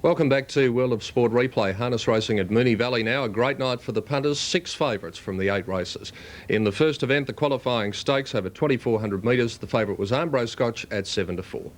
Welcome back to World of Sport Replay. Harness racing at Moonee Valley now. A great night for the punters. 6 favourites from the 8 races. In the first event, the qualifying stakes over 2,400 metres. The favourite was Armbro Scotch at 7-4.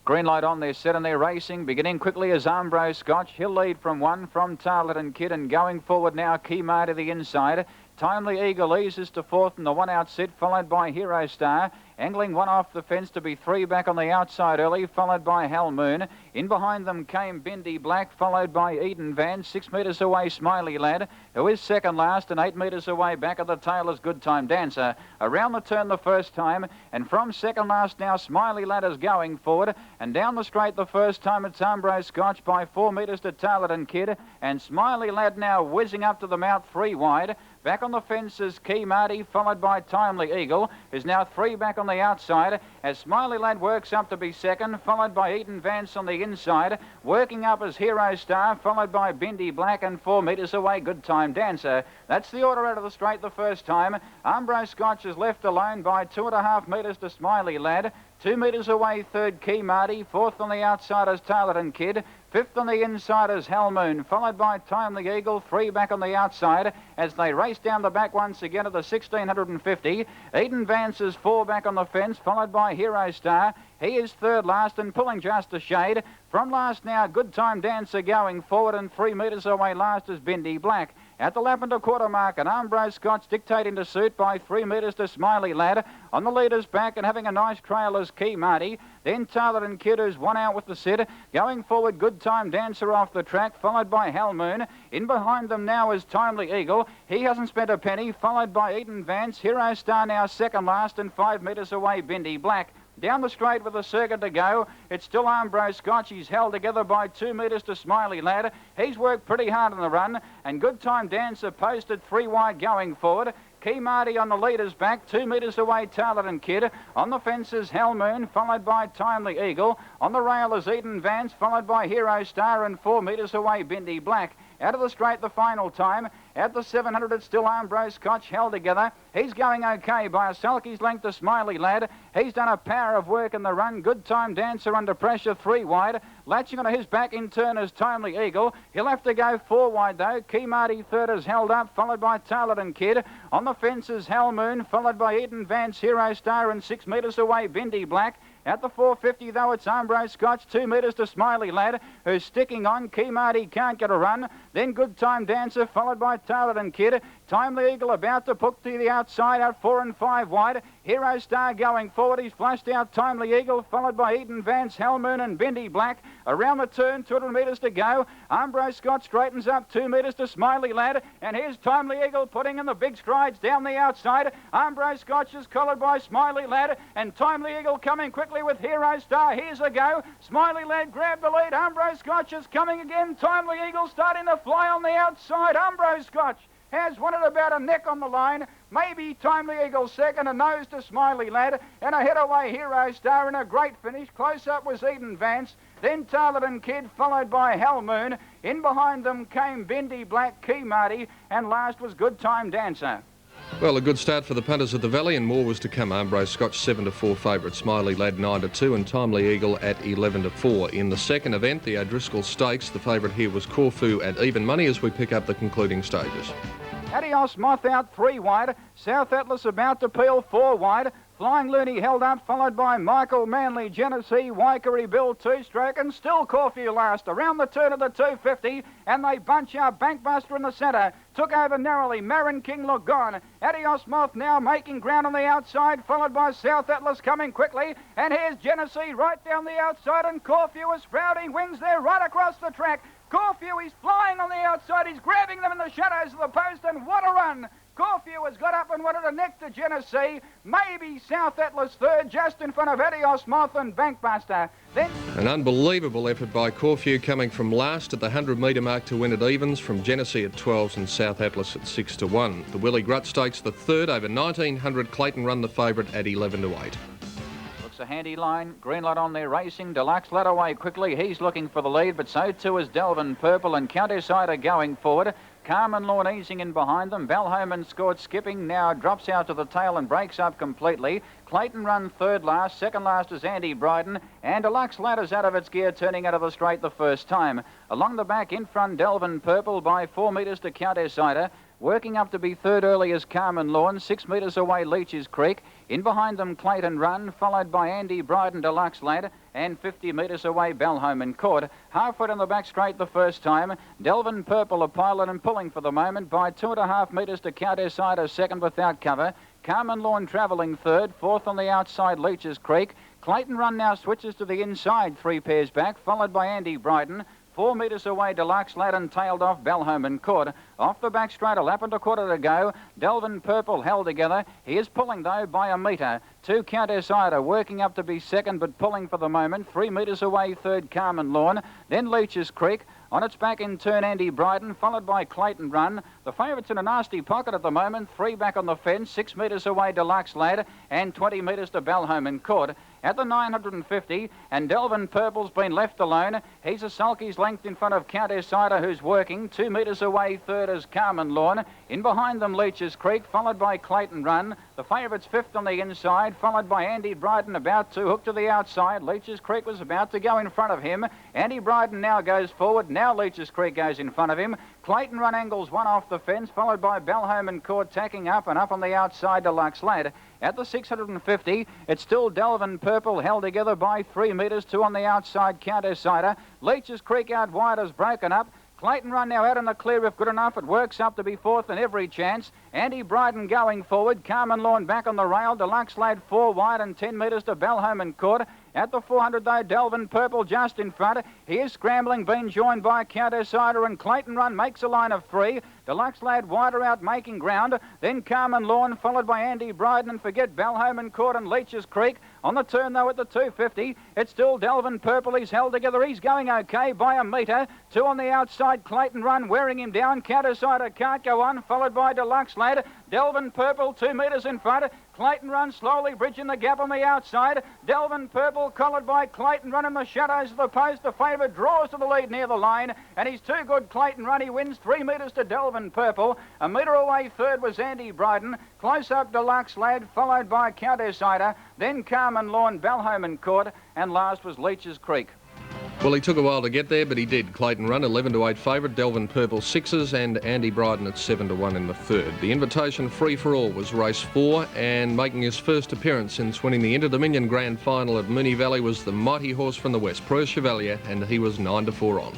Green light on, they're set and they're racing. Beginning quickly is Armbro Scotch. He'll lead from 1 from Tarleton Kid, and going forward now, Kemar to the inside. Timely Eagle eases to 4th and the 1 out set, followed by Hero Star. Angling 1 off the fence to be 3 back on the outside early, followed by Hal Moon. In behind them came Bendy Black, followed by Eden Van. 6 metres away, Smiley Lad, who is second last, and 8 metres away back of the tail is Good Time Dancer. Around the turn the first time, and from second last now, Smiley Lad is going forward, and down the straight the first time it's Armbro Scotch by 4 metres to Tarleton Kid, and Smiley Lad now whizzing up to the mouth 3 wide. Back on the fence is Key Marty, followed by Timely Eagle, who's now 3 back on the outside, as Smiley Lad works up to be second, followed by Eden Vance on the inside. Working up is Hero Star, followed by Bendy Black, and 4 metres away, Good Time Dancer. That's the order out of the straight the first time. Armbro Scotch is left alone by 2.5 metres to Smiley Lad. 2 metres away, third Key Marty. 4th on the outside is Tarleton Kid. 5th on the inside is Hal Moon, followed by Timely Eagle. 3 back on the outside as they race down the back once again at the 1,650. Eden Vance is 4 back on the fence, followed by Hero Star. He is third last and pulling just a shade. From last now, Good Time Dancer going forward, and 3 metres away last is Bendy Black. At the lap and a quarter mark, and Armbro Scotch dictating to suit by 3 metres to Smiley Lad. On the leader's back and having a nice trail is Key Marty. Then Tarleton Kid, who's 1 out with the sit. Going forward, Good Time Dancer off the track, followed by Hal Moon. In behind them now is Timely Eagle. He hasn't spent a penny, followed by Eden Vance. Hero Star now second last, and 5 metres away, Bendy Black. Down the straight with a circuit to go, it's still Armbro Scotch. He's held together by 2 metres to Smiley Lad. He's worked pretty hard on the run, and Good Time Dancer posted 3 wide going forward. Key Marty on the leader's back, 2 metres away, Tarleton Kid. On the fence is Hal Moon, followed by Timely Eagle. On the rail is Eden Vance, followed by Hero Star, and 4 metres away, Bendy Black. Out of the straight the final time. At the 700, it's still Armbro Scotch held together. He's going okay by a sulky's length to Smiley Lad. He's done a power of work in the run. Good Time Dancer under pressure, 3 wide. Latching onto his back in turn is Timely Eagle. He'll have to go 4 wide though. Key Marty third is held up, followed by Tarleton Kid. On the fence is Hal Moon, followed by Eden Vance, Hero Star, and 6 metres away, Bendy Black. At the 450, though, it's Armbro Scotch, 2 metres to Smiley Lad, who's sticking on. Key Marty can't get a run. Then Good Time Dancer, followed by Tarleton Kid. Timely Eagle about to put to the outside, out 4 and 5 wide. Hero Star going forward. He's flushed out Timely Eagle, followed by Eden Vance, Hal Moon, and Bendy Black. Around the turn, 200 metres to go. Armbro Scotch straightens up, 2 metres to Smiley Lad. And here's Timely Eagle putting in the big strides down the outside. Armbro Scotch is collared by Smiley Lad, and Timely Eagle coming quickly with Hero Star. Here's a go. Smiley Lad grabbed the lead. Armbro Scotch is coming again. Timely Eagle starting to fly on the outside. Armbro Scotch has won it about a neck on the line. Maybe Timely Eagle second, a nose to Smiley Lad, and a head away Hero Star in a great finish. Close up was Eden Vance, then Tarleton Kid, followed by Hal Moon. In behind them came Bendy Black, Key Marty, and last was Good Time Dancer. Well, a good start for the punters at the Valley, and more was to come. Armbro Scotch 7-4 favourite, Smiley Lad 9-2, and Timely Eagle at 11-4. In the second event, the O'Driscoll Stakes, the favourite here was Corfu at even money as we pick up the concluding stages. Adios Moth out 3 wide. South Atlas about to peel 4 wide. Flying Looney held up, followed by Michael Manley, Genesee, Waikery Bill 2-stroke, and still Corfu last. Around the turn of the 250, and they bunch out Bankbuster in the centre. Took over narrowly. Marin King looked gone. Adios Moth now making ground on the outside, followed by South Atlas coming quickly. And here's Genesee right down the outside, and Corfu is sprouting wings there right across the track. Corfu, he's flying on the outside. He's grabbing them in the shadows of the post, and what a run! Corfu has got up and wanted a neck to Genesee. Maybe South Atlas third, just in front of Adios Moth and Bankbuster. Then an unbelievable effort by Corfu, coming from last at the 100-metre mark to win at evens, from Genesee at 12s and South Atlas at 6-1. The Willie Grutt Stakes, the third, over 1900, Clayton Run the favourite at 11-8. Looks a handy line. Green light on there racing. Deluxe led away quickly. He's looking for the lead, but so too is Delvin Purple, and Countryside are going forward. Carmen Lawn easing in behind them. Belhoman scored skipping, now drops out to the tail and breaks up completely. Clayton Run third last. Second last is Andy Bryden. And Deluxe Ladder's out of its gear, turning out of the straight the first time. Along the back in front, Delvin Purple by 4 metres to Countess Ida. Working up to be third early is Carmen Lawn. 6 metres away, Leach's Creek. In behind them, Clayton Run, followed by Andy Bryden, Deluxe Lad, and 50 metres away, Belhoman Court. Halfway down the back straight the first time. Delvin Purple, a pilot and pulling for the moment by 2.5 metres to Countess Ida, second without cover. Carmen Lawn travelling third, fourth on the outside, Leach's Creek. Clayton Run now switches to the inside, 3 pairs back, followed by Andy Bryden. 4 metres away, Deluxe Lad, and tailed off Belhoman Court. Off the back straight, a lap and a quarter to go. Delvin Purple held together. He is pulling, though, by a metre. 2 Countess Ida, working up to be second, but pulling for the moment. 3 metres away, third, Carmen Lawn. Then Leach's Creek. On its back in turn, Andy Bryden, followed by Clayton Run. The favourite's in a nasty pocket at the moment. 3 back on the fence, 6 metres away, Deluxe Lad, and 20 metres to Belhoman Court. At the 950, and Delvin Purple's been left alone. He's a sulky's length in front of Countess Ida, who's working. 2 metres away, third is Carmen Lawn. In behind them, Leach's Creek, followed by Clayton Run. The favourite's fifth on the inside, followed by Andy Bryden, about to hook to the outside. Leach's Creek was about to go in front of him. Andy Bryden now goes forward. Now Leach's Creek goes in front of him. Clayton Run angles one off the fence, followed by Belhoman Court tacking up, and up on the outside, Deluxe Lad. At the 650, it's still Delvin Purple, held together by 3 metres, 2 on the outside, Countess Ida. Leach's Creek out wide has broken up. Clayton Run now out in the clear if good enough. It works up to be fourth in every chance. Andy Bryden going forward. Carmen Lawn back on the rail. Deluxe Lad 4 wide and 10 metres to Belhoman Court. At the 400, though, Delvin Purple just in front. He is scrambling, being joined by Countess Ida, and Clayton Run makes a line of 3. Deluxe Lad wider out, making ground. Then Carmen Lawn, followed by Andy Bryden, and forget Belhoman Court and Leach's Creek. On the turn, though, at the 250, it's still Delvin Purple. He's held together. He's going okay by a metre. 2 on the outside, Clayton Run wearing him down. Countess Ida can't go on, followed by Deluxe Lad. Delvin Purple 2 metres in front. Clayton Run slowly bridging the gap on the outside. Delvin Purple collared by Clayton Run in the shadows of the post. The favourite draws to the lead near the line, and he's too good. Clayton Run, he wins 3 metres to Delvin Purple. A metre away third was Andy Bryden. Close up Deluxe Lad, followed by Countess Ida. Then Carmen Lawn, Belhoman Court, and last was Leach's Creek. Well, he took a while to get there, but he did. Clayton Run, 11-8 favourite. Delvin Purple, 6s, and Andy Bryden at 7-1 in the third. The Invitation Free for All was race 4, and making his first appearance since winning the Inter-Dominion Grand Final at Moonee Valley was the mighty horse from the west, Pro Chevalier, and he was 9-4 on.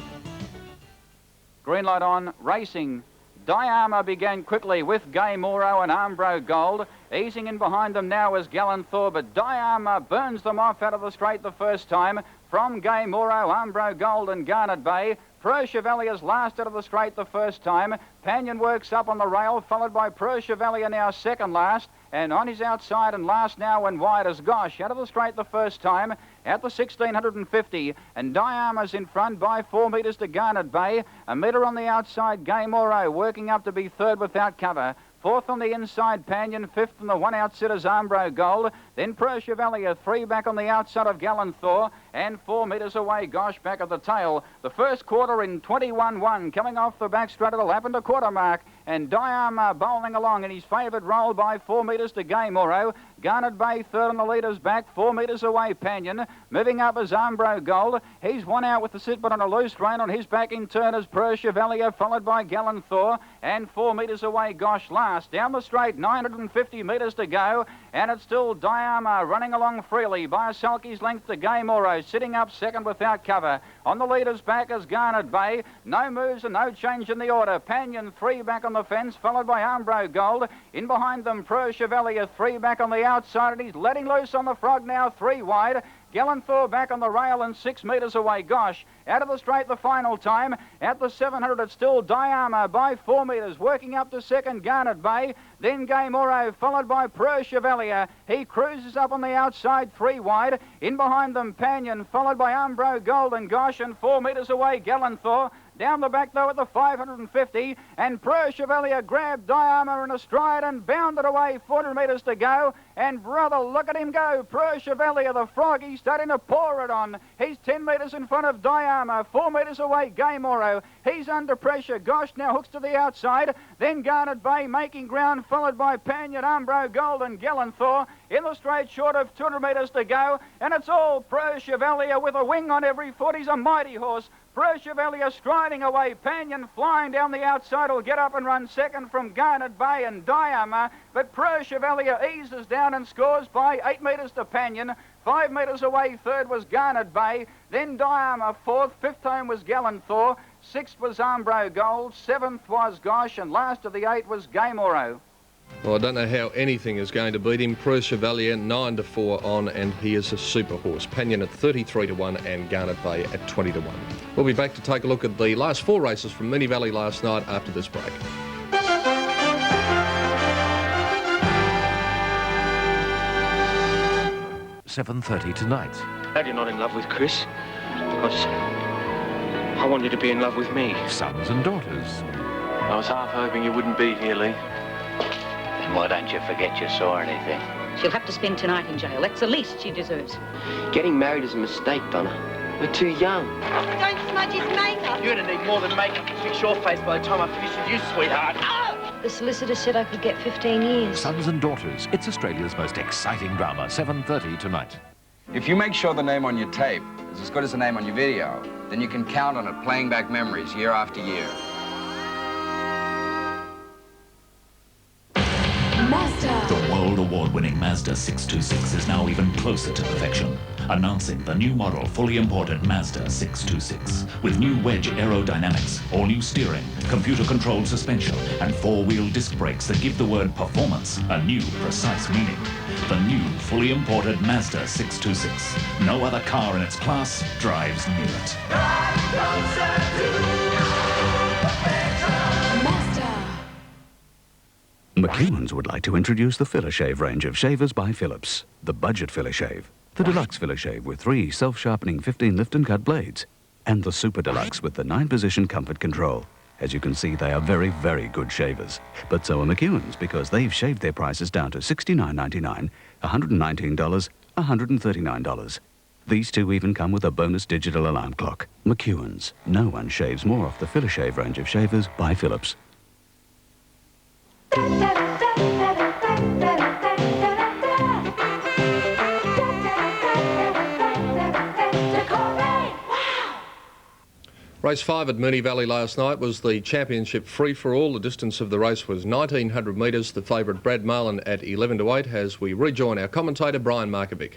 Green light on, racing. Diarma began quickly with Gay Moro and Armbro Gold. Easing in behind them now is Gallant Thor, but Diarma burns them off out of the straight the first time. From Gay Moro, Armbro Gold and Garnet Bay. Pro Chevalier's last out of the straight the first time. Panion works up on the rail, followed by Pro Chevalier now second last. And on his outside and last now and wide as Gosh out of the straight the first time at the 1650. And Diarma's in front by 4 metres to Garnet Bay. A metre on the outside, Gay Moro working up to be third without cover. Fourth on the inside, Panion. Fifth on the one outsitters, Armbro Gold. Then Pro Chevalier, 3 back on the outside of Gallant Thor. And 4 metres away, Gosh back at the tail. The first quarter in 21-1, coming off the back straight at the lap and a quarter mark. And Diarma bowling along in his favourite roll by 4 metres to Gay Moro. Garnet Bay third on the leader's back, 4 metres away, Panion. Moving up is Armbro Gold. He's one out with the sit, but on a loose rein on his back in turn is Pro Chevalier, followed by Gallant Thor. And 4 metres away, Gosh last. Down the straight, 950 metres to go. And it's still Diarma running along freely by a sulky's length to Gay Moro, sitting up second without cover. On the leader's back is Garnet Bay. No moves and no change in the order. Panion 3 back on the fence, followed by Armbro Gold. In behind them, Pro Chevalier 3 back on the outside, and he's letting loose on the frog now, 3 wide. Gallant Thor back on the rail and 6 metres away. Gosh, out of the straight the final time. At the 700, it's still Diarma by 4 metres, working up to second, Garnet Bay. Then Gay Moro, followed by Pro Chevalier. He cruises up on the outside, 3 wide. In behind them, Panion, followed by Armbro Gold and Gosh, and 4 metres away, Gallant Thor. Down the back, though, at the 550, and Preux Chevalier grabbed Diarma in a stride and bounded away, 400 metres to go, and brother, look at him go. Preux Chevalier, the froggy, starting to pour it on. He's 10 metres in front of Diarma, 4 metres away, Gay Morrow. He's under pressure. Gosh now hooks to the outside, then Garnet Bay making ground, followed by Panyard, Umbro, Gold and Gallanthor in the straight short of 200 metres to go, and it's all Preux Chevalier with a wing on every foot. He's a mighty horse. Preux Chevalier striding away, Panion flying down the outside will get up and run second from Garnet Bay and Diarma, but Preux Chevalier eases down and scores by 8 metres to Panion. 5 metres away, third was Garnet Bay, then Diarma fourth, fifth home was Gallanthor, sixth was Umbro Gold, seventh was Gosh, and last of the 8 was Gay Morrow. Well, I don't know how anything is going to beat him. Preux Chevalier 9-4 on, and he is a super horse. Panion at 33-1 and Garnet Bay at 20-1. We'll be back to take a look at the last 4 races from Moonee Valley last night after this break. $7:30 tonight. Glad you're not in love with Chris, because I want you to be in love with me. Sons and daughters. I was half hoping you wouldn't be here, Lee. And why don't you forget you saw anything? She'll have to spend tonight in jail. That's the least she deserves. Getting married is a mistake, Donna. We're too young. Don't smudge his makeup. You're gonna need more than makeup to fix your face by the time I finish with you, sweetheart. The solicitor said I could get 15 years. Sons and daughters. It's Australia's most exciting drama. 7:30 tonight. If you make sure the name on your tape is as good as the name on your video, then you can count on it playing back memories year after year. The World Award-winning Mazda 626 is now even closer to perfection. Announcing the new model, fully imported Mazda 626. With new wedge aerodynamics, all-new steering, computer-controlled suspension, and 4-wheel disc brakes that give the word performance a new, precise meaning. The new, fully imported Mazda 626. No other car in its class drives near it. Drive closer to McEwan's would like to introduce the Filler Shave range of shavers by Philips. The Budget Filler Shave, the Deluxe Filler Shave with 3 self-sharpening 15 lift and cut blades, and the Super Deluxe with the 9-position comfort control. As you can see, they are very, very good shavers. But so are McEwan's, because they've shaved their prices down to $69.99, $119, $139. These two even come with a bonus digital alarm clock. McEwan's. No one shaves more off the Filler Shave range of shavers by Philips. Race 5 at Moonee Valley last night was the championship free-for-all. The distance of the race was 1,900 metres. The favourite Brad Marlin at 11-8 as we rejoin our commentator Brian Markovic.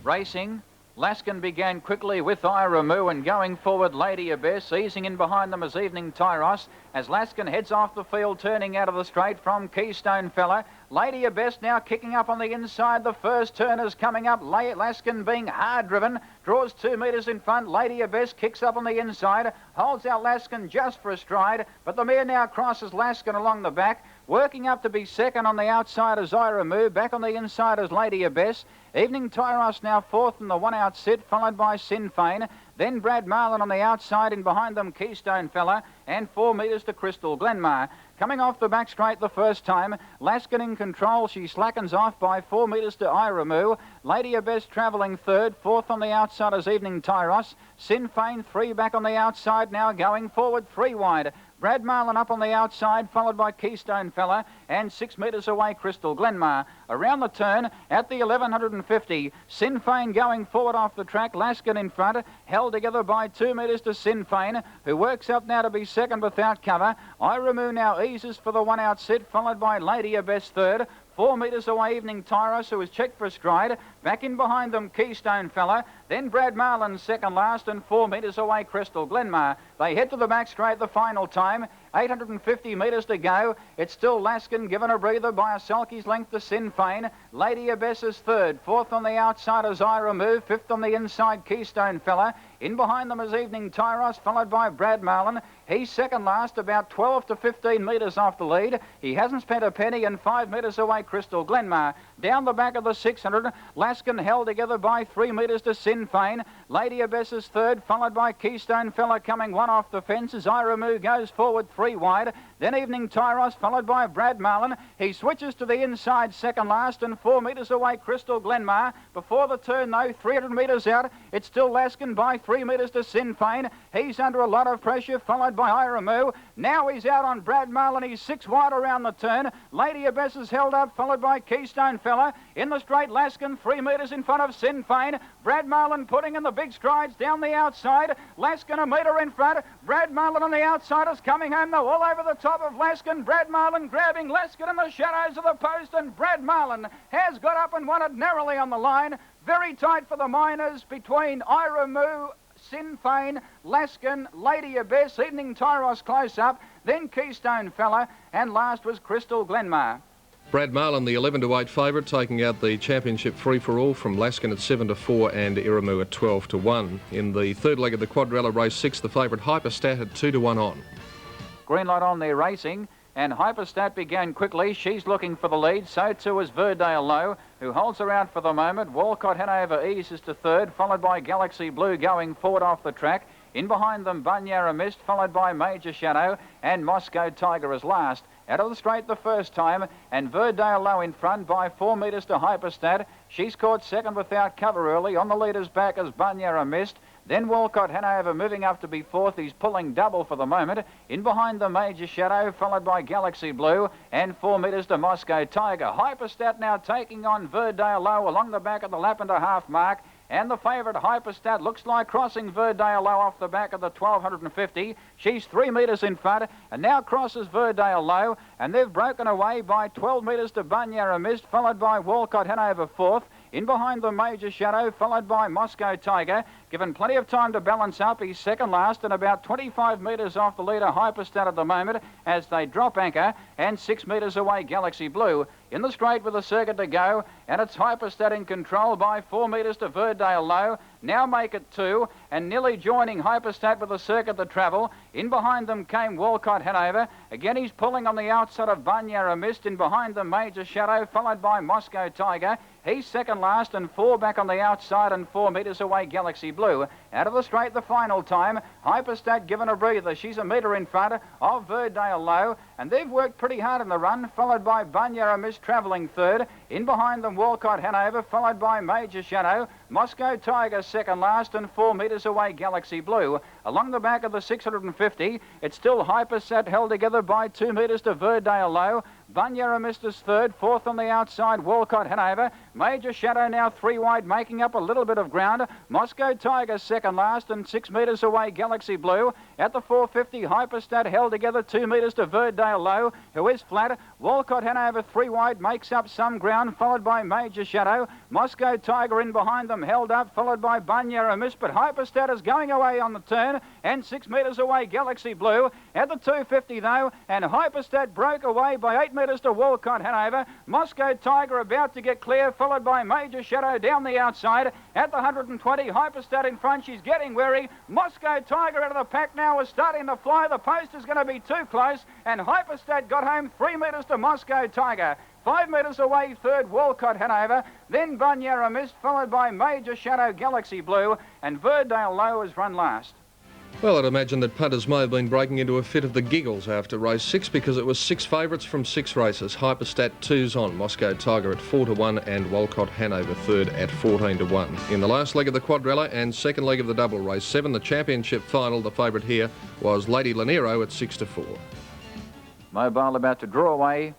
Racing. Laskin began quickly with Ira Moo, and going forward Lady Abyss, easing in behind them as Evening Tyros, as Laskin heads off the field, turning out of the straight from Keystone Fella. Lady Abyss now kicking up on the inside. The first turn is coming up. Laskin being hard driven, draws 2 metres in front. Lady Abyss kicks up on the inside, holds out Laskin just for a stride, but the mare now crosses Laskin along the back. Working up to be second on the outside as Ira Moo, back on the inside as Lady Abyss. Evening Tyros now fourth in the one-out sit, followed by Sinn Fein. Then Brad Marlin on the outside, and behind them Keystone Fella, and 4 metres to Crystal Glenmar. Coming off the back straight the first time, Laskin in control. She slackens off by 4 metres to Ira Moo. Lady Abyss travelling third, fourth on the outside as Evening Tyros. Sinn Fein 3 back on the outside, now going forward 3 wide. Brad Marlin up on the outside, followed by Keystone Fella, and 6 metres away Crystal Glenmar. Around the turn at the 1150, Sinn Fein going forward off the track, Laskin in front, held together by 2 metres to Sinn Fein, who works up now to be second without cover. Ira Moo now eases for the one-out sit, followed by Lady Abyss third. 4 metres away Evening Tyros, who is checked for a stride. Back in behind them Keystone Fella, then Brad Marlin second last, and 4 metres away Crystal Glenmar. They head to the back straight the final time. 850 metres to go. It's still Laskin given a breather by a sulky's length to Sinn Fein. Lady Abyss is third. Fourth on the outside is Ira Moo. Fifth on the inside Keystone Fella. In behind them is Evening Tyros, followed by Brad Marlin. He's second last, about 12 to 15 metres off the lead. He hasn't spent a penny, and 5 metres away, Crystal Glenmar. Down the back of the 600, Laskin held together by 3 metres to Sinn Fein. Lady Abbess is third, followed by Keystone Fella coming one off the fence as Iramu goes forward 3 wide. Then Evening Tyros, followed by Brad Marlin. He switches to the inside second last, and 4 metres away, Crystal Glenmar. Before the turn, though, 300 metres out, it's still Laskin by 3 metres to Sinn Fein. He's under a lot of pressure, followed by Iramu. Now he's out on Brad Marlin. He's 6 wide around the turn. Lady Abbess is held up, followed by Keystone Fella. In the straight, Laskin 3 metres in front of Sinn Fein. Brad Marlin putting in the big strides down the outside. Laskin a metre in front. Brad Marlin on the outside is coming home, though, all over the top of Laskin. Brad Marlin grabbing Laskin in the shadows of the post, and Brad Marlin has got up and won it narrowly on the line. Very tight for the miners between Iramu, Sinn Fein, Laskin, Lady Abbess, Evening Tyros close up, then Keystone Fella, and last was Crystal Glenmar. Brad Marlin, the 11 to 8 favourite, taking out the championship free-for-all from Laskin at 7 to 4 and Iramu at 12 to 1. In the third leg of the quadrella race 6, the favourite Hyperstat at 2 to 1 on. Green light on there racing, and Hyperstat began quickly. She's looking for the lead. So too is Verdale Low, who holds her out for the moment. Walcott Hanover eases to third, followed by Galaxy Blue going forward off the track. In behind them, Bunyara Mist, followed by Major Shadow, and Moscow Tiger is last. Out of the straight the first time, and Verdale Low in front by 4 metres to Hyperstat. She's caught second without cover early. On the leader's back is Bunyara Mist. Then Walcott Hanover moving up to be fourth. He's pulling double for the moment. In behind the Major Shadow, followed by Galaxy Blue, and 4 metres to Moscow Tiger. Hyperstat now taking on Verdale Low along the back of the lap and a half mark. And the favourite Hyperstat looks like crossing Verdale Low off the back of the 1250. She's 3 metres in front and now crosses Verdale Low, and they've broken away by 12 metres to Bunyara Mist, followed by Walcott Hanover fourth. In behind the Major Shadow, followed by Moscow Tiger. Given plenty of time to balance up, he's second last and about 25 metres off the leader Hyperstat at the moment as they drop anchor, and 6 metres away Galaxy Blue. In the straight with a circuit to go, and it's Hyperstat in control by 4 metres to Verdale Low. Now make it 2, and nearly joining Hyperstat with a circuit to travel. In behind them came Walcott Hanover. Again, he's pulling on the outside of Bunyara Mist. In behind them, Major Shadow, followed by Moscow Tiger. He's second last and 4 back on the outside, and 4 metres away Galaxy Blue. Out of the straight the final time. Hyperstat given a breather. She's a metre in front of Verdale Low, and they've worked pretty hard in the run, followed by Bunyara Mist travelling third. In behind them Walcott Hanover, followed by Major Shadow. Moscow Tiger second last and 4 metres away Galaxy Blue. Along the back of the 650, it's still Hyperstat held together by 2 metres to Verdale Low. Bunyara Mist is third, fourth on the outside Walcott Hanover. Major Shadow now 3 wide, making up a little bit of ground. Moscow Tiger second last and 6 metres away Galaxy Blue. At the 450, Hyperstat held together 2 metres to Verdale Low, who is flat. Walcott Hanover 3 wide, makes up some ground, followed by Major Shadow. Moscow Tiger in behind them, held up, followed by Bunyara Mist, but Hyperstat is going away on the turn, and 6 metres away Galaxy Blue. At the 250 though, and Hyperstat broke away by 8 metres to Walcott Hanover. Moscow Tiger about to get clear, followed by Major Shadow down the outside. At the 120, Hyperstat in front. She's getting wary. Moscow Tiger out of the pack now is starting to fly. The post is going to be too close, and Hyperstat got home 3 metres to Moscow Tiger. 5 metres away, third Walcott Hanover, then Bunyara Mist, followed by Major Shadow Galaxy Blue, and Verdale Low has run last. Well, I'd imagine that punters may have been breaking into a fit of the giggles after race 6 because it was 6 favourites from 6 races. Hyperstat 2's on, Moscow Tiger at 4 to 1 and Walcott Hanover third at 14 to 1. In the last leg of the quadrella and second leg of the double race 7, the championship final, the favourite here was Lady Lanero at 6 to 4. Mobile about to draw away.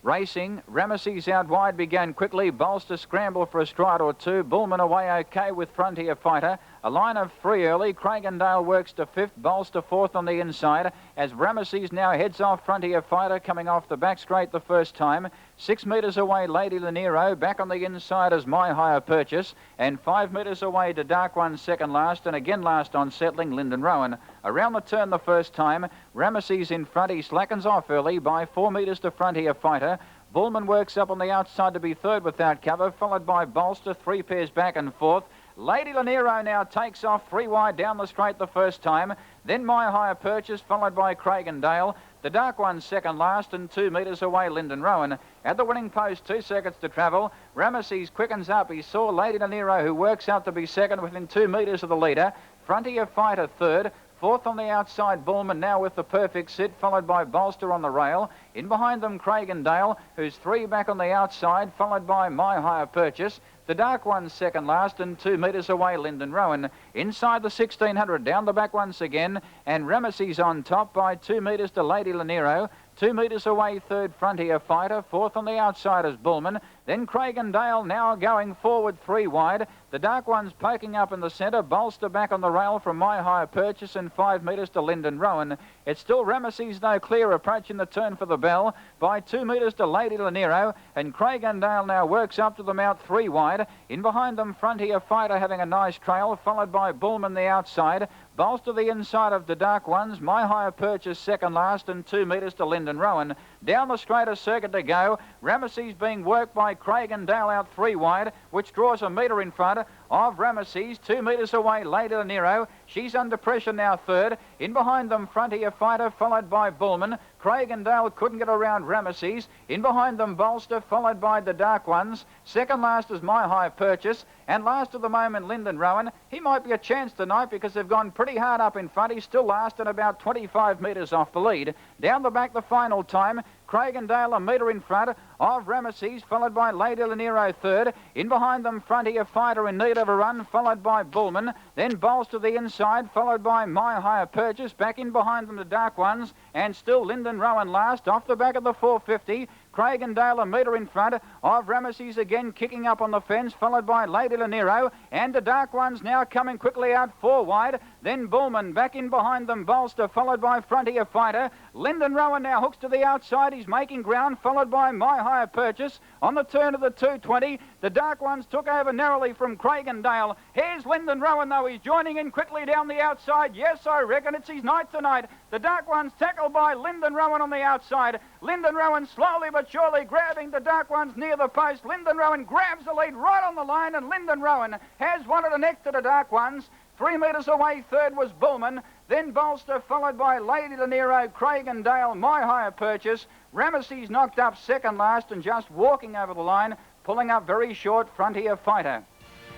Racing, Ramesses out wide began quickly. Bolster scramble for a stride or two. Bullman away okay with Frontier Fighter. A line of 3 early. Craigendale works to 5th. Bolster 4th on the inside. As Ramesses now heads off Frontier Fighter, coming off the back straight the first time. 6 metres away Lady Lanero. Back on the inside as My Higher Purchase. And 5 metres away to Dark One second last. And again last on settling Lyndon Rowan. Around the turn the first time. Ramesses in front. He slackens off early by 4 metres to Frontier Fighter. Bullman works up on the outside to be third without cover, followed by Bolster, 3 pairs back and fourth. Lady Lanero now takes off 3 wide down the straight the first time. Then My Higher Purchase, followed by Craig and Dale. The dark one second last, and 2 metres away Lyndon Rowan. At the winning post, 2 seconds to travel. Ramesses quickens up. He saw Lady Lanero, who works out to be second within 2 metres of the leader. Frontier Fighter third. Fourth on the outside, Bullman now with the perfect sit, followed by Bolster on the rail. In behind them, Craig and Dale, who's 3 back on the outside, followed by My Higher Purchase. The dark one second last, and 2 metres away Lyndon Rowan. Inside the 1600, down the back once again, and Ramesses on top by 2 metres to Lady Lanero. 2 metres away, third Frontier Fighter. Fourth on the outside is Bullman. Then Craig and Dale now going forward 3 wide. The dark one's poking up in the centre. Bolster back on the rail from My Higher Purchase, and 5 metres to Lyndon Rowan. It's still Ramesses, though, clear, approaching the turn for the bell by 2 metres to Lady Lanero. And Craig and Dale now works up to the mount 3 wide. In behind them, Frontier Fighter having a nice trail, followed by Bullman the outside. Bolster the inside of the dark ones. My Higher Purchase second last, and 2 metres to Lyndon Rowan. Down the straighter circuit to go. Ramesses being worked by Craig and Dale out 3 wide, which draws a metre in front of Ramesses. 2 metres away, Lady Lanero. She's under pressure now third. In behind them, Frontier Fighter, followed by Bullman. Craig and Dale couldn't get around Ramesses. In behind them, Bolster, followed by the dark ones. Second last is My High Purchase. And last at the moment, Lyndon Rowan. He might be a chance tonight because they've gone pretty hard up in front. He's still last and about 25 metres off the lead. Down the back the final time. Craig and Dale a metre in front of Ramesses, followed by Lady Lanero third. In behind them, Frontier Fighter in need of a run, followed by Bullman. Then Bolster the inside, followed by My Higher Purchase. Back in behind them the dark ones, and still Lyndon Rowan last. Off the back of the 450. Craig and Dale a metre in front of Ramesses, again kicking up on the fence, followed by Lady Lanero. And the dark ones now coming quickly out 4 wide. Then Bullman back in behind them, Bolster, followed by Frontier Fighter. Lyndon Rowan now hooks to the outside. He's making ground, followed by My Higher Purchase. On the turn of the 220, the dark ones took over narrowly from Craig and Dale. Here's Lyndon Rowan, though. He's joining in quickly down the outside. Yes, I reckon it's his night tonight. The dark ones tackled by Lyndon Rowan on the outside. Lyndon Rowan slowly but surely grabbing the dark ones near the post. Lyndon Rowan grabs the lead right on the line, and Lyndon Rowan has one of the next to the dark ones. 3 metres away, third was Bullman. Then Bolster, followed by Lady Lanero, Craig and Dale, My Higher Purchase. Ramesses knocked up second last and just walking over the line, pulling up very short, Frontier Fighter.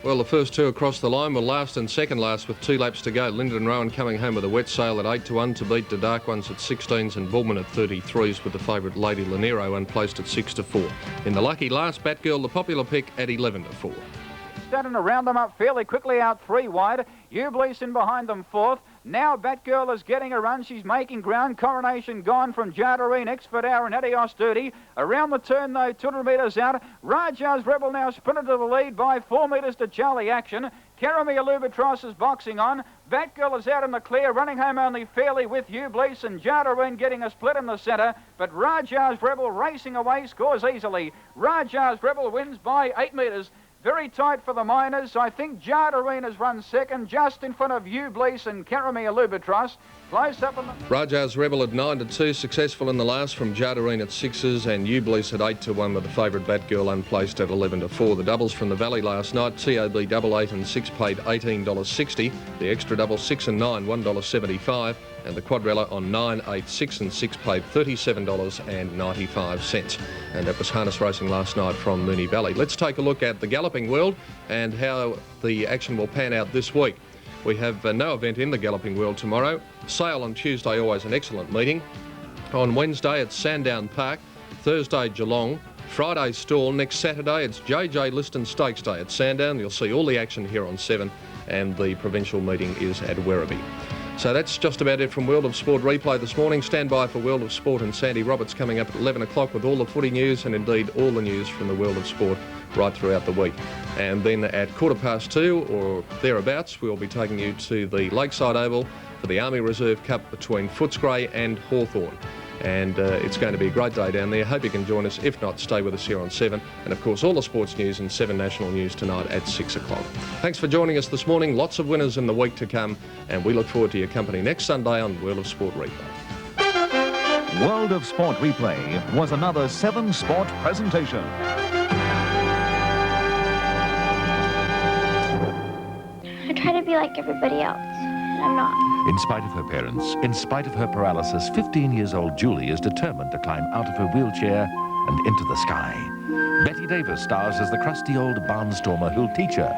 Well, the first 2 across the line were last and second last with 2 laps to go. Lyndon Rowan coming home with a wet sail at 8-1 to beat the dark ones at 16s, and Bullman at 33s with the favourite Lady Lanero unplaced at 6-4. In the lucky last, Batgirl, the popular pick at 11-4. Starting to round them up fairly quickly out 3 wide. Ubleson behind them fourth. Now Batgirl is getting a run. She's making ground. Coronation gone from Jardarine, Expert Hour and Adios Duty. Around the turn, though, 200 metres out. Raja's Rebel now sprinted to the lead by 4 metres to Charlie Action. Karamia Lubatros is boxing on. Batgirl is out in the clear, running home only fairly with Ubleson. Jardarine getting a split in the centre, but Raja's Rebel racing away, scores easily. Raja's Rebel wins by 8 metres. Very tight for the miners. I think Jardarine has run second, just in front of Ubleson and Karamia Lubatros. Close up on the... Raja's Rebel at 9-2, successful in the last from Jardarine at 6s, and Ubleson at 8-1 with the favourite Batgirl unplaced at 11-4. The doubles from the Valley last night, TOB double 8 and 6 paid $18.60. The extra double 6 and 9, $1.75. And the quadrella on 9, 8, 6 and 6 paid $37.95. And that was harness racing last night from Moonee Valley. Let's take a look at the Galloping World and how the action will pan out this week. We have no event in the Galloping World tomorrow. Sale on Tuesday, always an excellent meeting. On Wednesday, it's Sandown Park. Thursday, Geelong. Friday, Stawell. Next Saturday, it's JJ Liston Stakes Day at Sandown. You'll see all the action here on 7, and the provincial meeting is at Werribee. So that's just about it from World of Sport Replay this morning. Stand by for World of Sport and Sandy Roberts coming up at 11 o'clock with all the footy news and indeed all the news from the world of sport right throughout the week. And then at 2:15 or thereabouts, we'll be taking you to the Lakeside Oval for the Army Reserve Cup between Footscray and Hawthorn. And it's going to be a great day down there. Hope you can join us. If not, stay with us here on 7. And of course, all the sports news and 7 national news tonight at 6 o'clock. Thanks for joining us this morning. Lots of winners in the week to come. And we look forward to your company next Sunday on World of Sport Replay. World of Sport Replay was another 7 Sport presentation. try to be like everybody else, and I'm not. In spite of her parents, in spite of her paralysis, 15-years-old Julie is determined to climb out of her wheelchair and into the sky. Betty Davis stars as the crusty old barnstormer who'll teach her.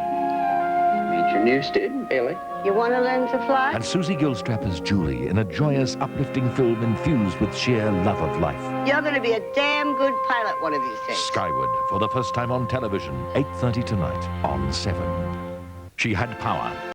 Meet your new student, Billy. You want to learn to fly? And Susie Gilstrap as Julie in a joyous, uplifting film infused with sheer love of life. You're going to be a damn good pilot one of these days. Skyward, for the first time on television, 8:30 tonight on 7. She had power.